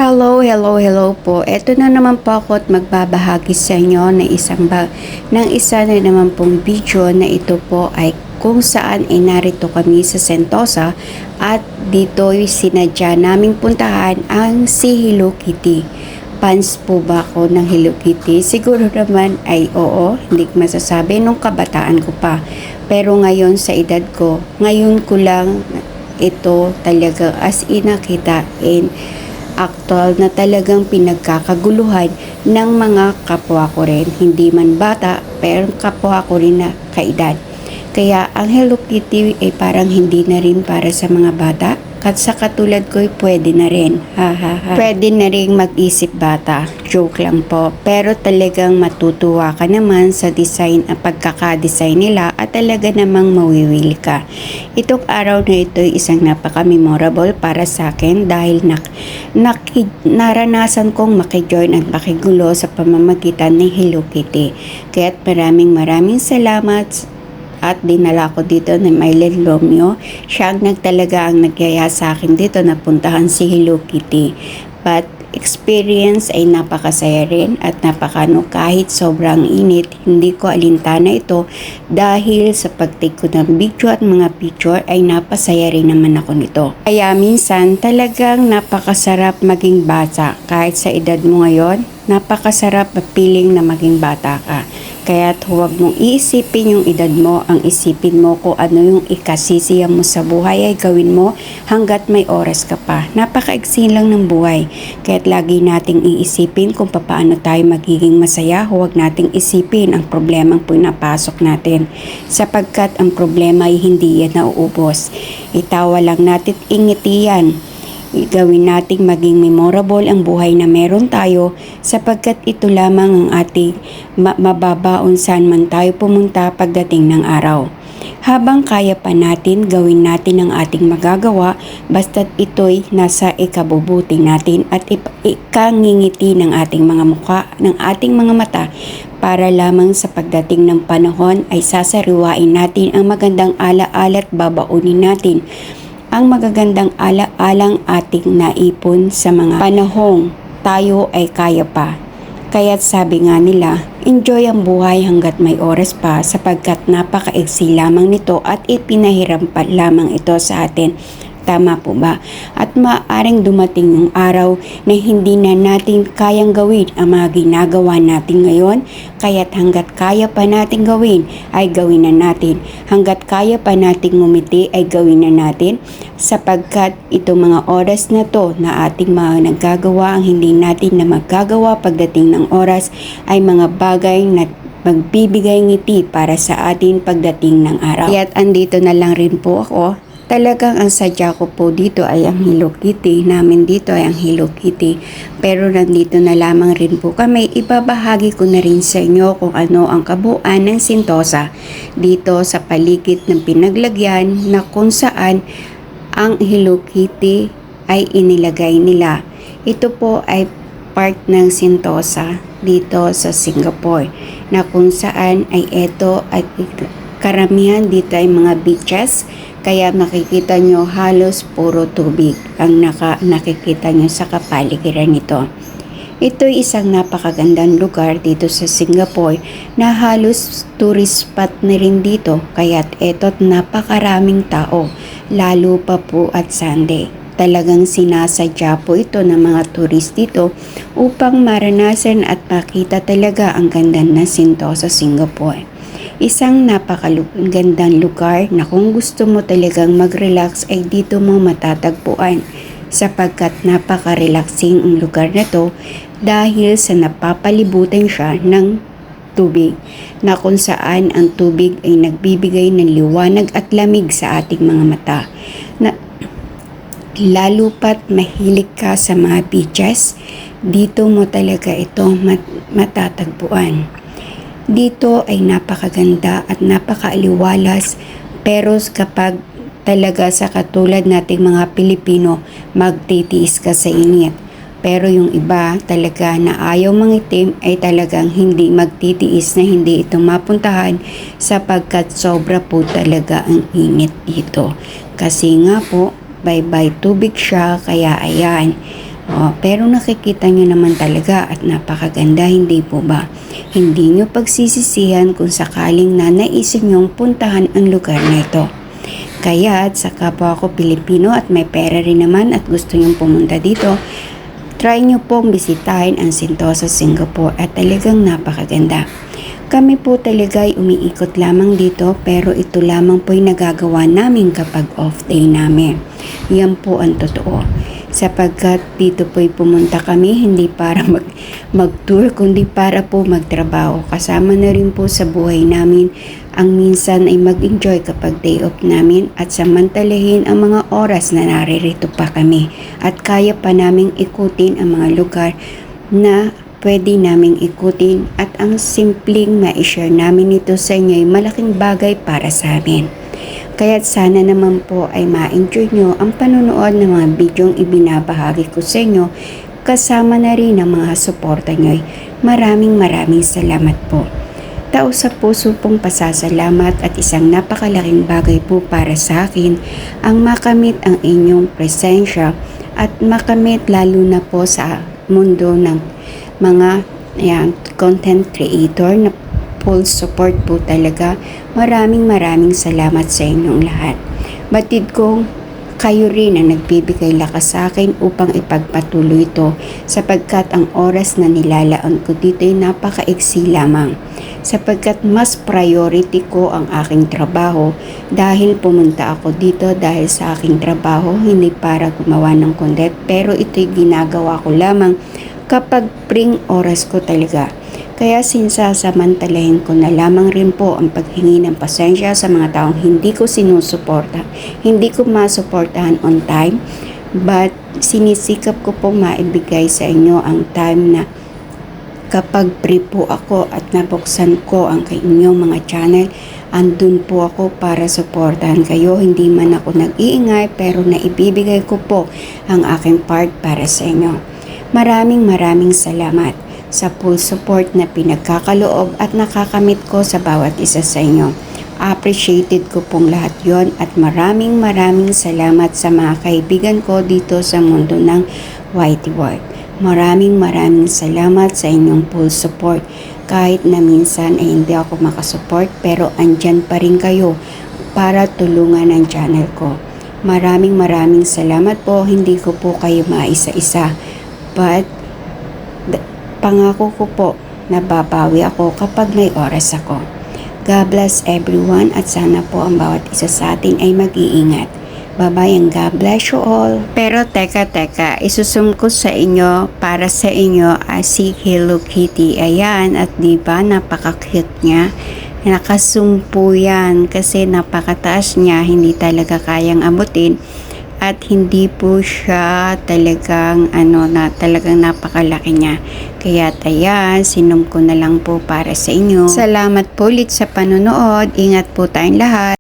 Hello po. Ito na naman po ako at magbabahagi sa inyo ng isa na naman pong video na ito po ay kung saan ay narito kami sa Sentosa at dito ay sinadya naming puntahan ang si Hello Kitty. Fans po ba ako ng Hello Kitty? Siguro naman ay oo, hindi ko masasabi nung kabataan ko pa. Pero ngayon sa edad ko, ngayon ko lang ito talaga as in nakita in actual na talagang pinagkakaguluhan ng mga kapwa ko rin. Hindi man bata, pero kapwa ko rin na kaedad. Kaya ang Hello Kitty ay parang hindi na rin para sa mga bata. At sa katulad ko, pwede na rin. Pwede na rin mag-isip bata. Joke lang po. Pero talagang matutuwa ka naman sa design at pagkakadesign nila at talaga namang mawiwili ka. Itong araw na ito ay isang napaka-memorable para sa akin dahil naranasan kong makijoin at makigulo sa pamamagitan ng Hello Kitty. Kaya't maraming salamat at dinala ko dito ni Mylene Romeo. Siya ang nagyaya sa akin dito na puntahan si Hello Kitty. But experience ay napakasaya rin at kahit sobrang init, hindi ko alintana ito dahil sa pag-take ko ng video at mga picture ay napasaya rin naman ako nito. Kaya minsan talagang napakasarap maging bata kahit sa edad mo ngayon, napakasarap feeling na maging bata ka. Kaya huwag mong iisipin yung edad mo, ang isipin mo kung ano yung ikasisiya mo sa buhay ay gawin mo hanggat may oras ka pa. Napakaigsi lang ng buhay. Kaya't lagi nating iisipin kung paano tayo magiging masaya, huwag nating isipin ang problemang pinapasok natin. Sapagkat ang problema ay hindi yan nauubos. Itawa lang natin, ingiti yan. Gawin nating maging memorable ang buhay na meron tayo sapagkat ito lamang ang ating mababaon saan man tayo pumunta pagdating ng araw. Habang kaya pa natin, gawin natin ang ating magagawa basta't ito'y nasa ikabubuti natin at ikangingiti ng ating mga mukha, ng ating mga mata para lamang sa pagdating ng panahon ay sasariwain natin ang magandang alaala at babaunin natin ang magagandang ala-alang ating naipon sa mga panahong tayo ay kaya pa. Kaya't sabi nga nila, enjoy ang buhay hanggat may oras pa sapagkat napakaigsi lamang nito at ipinahiram pa lamang ito sa atin. Tama po ba? At maaaring dumating yung araw na hindi na natin kayang gawin ang mga ginagawa natin ngayon. Kaya't hanggat kaya pa natin gawin, ay gawin na natin. Hanggat kaya pa natin ngumiti, ay gawin na natin. Sapagkat itong mga oras na to na ating mga nagagawa, ang hindi natin na magagawa pagdating ng oras, ay mga bagay na magbibigay ngiti para sa atin pagdating ng araw. Kaya't andito na lang rin po ako. Talagang ang sadya ko po dito ay ang Hello Kitty. Namin dito ay ang Hello Kitty. Pero nandito na lamang rin po kami. Ibabahagi ko na rin sa inyo kung ano ang kabuuan ng Sentosa. Dito sa paligid ng pinaglagyan na kung saan ang Hello Kitty ay inilagay nila. Ito po ay part ng Sentosa dito sa Singapore. Na kung saan ay ito at karamihan dito ay mga beaches. Kaya nakikita nyo halos puro tubig ang nakikita nyo sa kapaligiran nito. Ito ay isang napakagandang lugar dito sa Singapore na halos tourist spot na rin dito. Kaya't eto't napakaraming tao, lalo pa po at Sunday. Talagang sinasadya po ito ng mga turist dito upang maranasan at makita talaga ang ganda ng Sentosa sa Singapore. Isang napakagandang lugar na kung gusto mo talagang mag-relax ay dito mo matatagpuan sapagkat napaka-relaxing ang lugar na to dahil sa napapalibutan siya ng tubig na kung saan ang tubig ay nagbibigay ng liwanag at lamig sa ating mga mata. Lalo pat mahilig ka sa mga beaches, dito mo talaga ito matatagpuan. Dito ay napakaganda at napakaaliwalas pero kapag talaga sa katulad nating mga Pilipino magtitiis ka sa init. Pero yung iba talaga na ayaw mangitim ay talagang hindi magtitiis na hindi ito mapuntahan sapagkat sobra po talaga ang init dito. Kasi nga po bye-bye tubig siya kaya ayan. Pero nakikita nyo naman talaga at napakaganda, hindi po ba? Hindi nyo pagsisisihan kung sakaling nanaisin nyong puntahan ang lugar na ito. Kaya sa kapwa ko Pilipino at may pera rin naman at gusto nyong pumunta dito, try nyo pong bisitahin ang Sentosa, Singapore at talagang napakaganda. Kami po talaga ay umiikot lamang dito pero ito lamang po ay nagagawa namin kapag off day namin. Yan po ang totoo. Sapagkat dito po ay pumunta kami hindi para mag-tour kundi para po magtrabaho. Kasama na rin po sa buhay namin ang minsan ay mag-enjoy kapag day off namin at samantalahin ang mga oras na naririto pa kami at kaya pa naming ikutin ang mga lugar na pwede naming ikutin at ang simpleng ma-share namin ito sa inyo ay malaking bagay para sa amin. Kaya sana naman po ay ma-enjoy nyo ang panonood ng mga bidyong ibinabahagi ko sa inyo kasama na rin ang mga suporta nyo. Maraming salamat po. Tao sa puso pong pasasalamat at isang napakalaking bagay po para sa akin ang makamit ang inyong presensya at makamit lalo na po sa mundo ng mga content creator na full support po talaga. Maraming salamat sa inyong lahat. Batid kong kayo rin ang nagbibigay lakas sa akin upang ipagpatuloy ito sapagkat ang oras na nilalaan ko dito ay napakaiksi lamang sapagkat mas priority ko ang aking trabaho dahil pumunta ako dito dahil sa aking trabaho hindi para gumawa ng content pero ito'y ginagawa ko lamang kapag pring oras ko talaga. Kaya sinsasamantalahin ko na lamang rin po ang paghingi ng pasensya sa mga taong hindi ko sinusuporta. Hindi ko masuportahan on time, but sinisikap ko po maibigay sa inyo ang time na kapag free po ako at nabuksan ko ang inyong mga channel, andun po ako para suportahan kayo. Hindi man ako nag-iingay pero naibibigay ko po ang aking part para sa inyo. Maraming salamat sa full support na pinagkakaloob at nakakamit ko sa bawat isa sa inyo. Appreciated ko pong lahat yon at maraming salamat sa mga kaibigan ko dito sa mundo ng Whitey World. Maraming salamat sa inyong full support. Kahit na minsan ay hindi ako makasupport pero andyan pa rin kayo para tulungan ang channel ko. Maraming salamat po. Hindi ko po kayo maisa-isa. But pangako ko po na babawi ako kapag may oras ako. God bless everyone at sana po ang bawat isa sa atin ay mag-iingat. Bye-bye and God bless you all. Pero teka, isusum ko sa inyo para sa inyo si Hello Kitty. Ayan, at diba napaka-cute niya. Nakasumpo yan kasi napakataas niya, hindi talaga kayang abutin. At hindi po siya talagang talagang napakalaki niya. Kaya ayan, sinum ko na lang po para sa inyo. Salamat po ulit sa panonood. Ingat po tayong lahat.